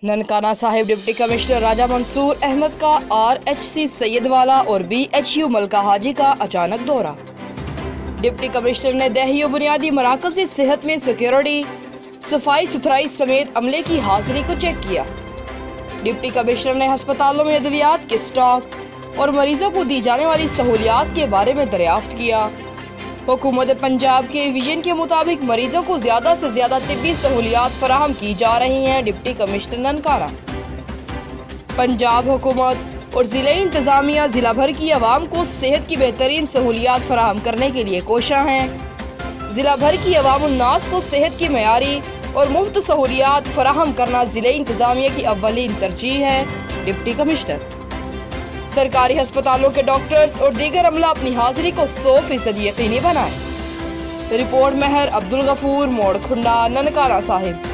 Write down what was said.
Nankana Sahib deputy commissioner राजा मंसूर अहमद का RHC सैयदवाला और BHU मलका हाजी का अचानक दौरा। डिप्टी कमिश्नर ने दही बुनियादी मराकज़ी सेहत में सिक्योरिटी, सफाई सुथराई समेत अमले की हाजिरी को चेक किया। डिप्टी कमिश्नर ने अस्पतालों में अद्वियात के स्टॉक और मरीजों को दी जाने वाली सहूलियात के बारे में दरियाफ्त किया। हुकूमत पंजाब के विजन के मुताबिक मरीजों को ज्यादा से ज्यादा तिब्बी सहूलियात फराहम की जा रही हैं। Deputy commissioner Nankana. पंजाब हुकूमत और ज़िले इंतजामिया जिला भर की आवाम को सेहत की बेहतरीन सहूलियात फराहम करने के लिए कोशा हैं। जिला भर की अवाम उन्नास को सेहत की मयारी और मुफ्त सहूलियात फराहम करना ज़िले इंतजामिया की अव्वलीन तरजीह है। Deputy commissioner. सरकारी अस्पतालों के डॉक्टर्स और दीगर अमला अपनी हाजिरी को 100% यकीनी बनाए। रिपोर्ट महर अब्दुल गफूर, मोड़ खुंडा, ननकाना साहिब।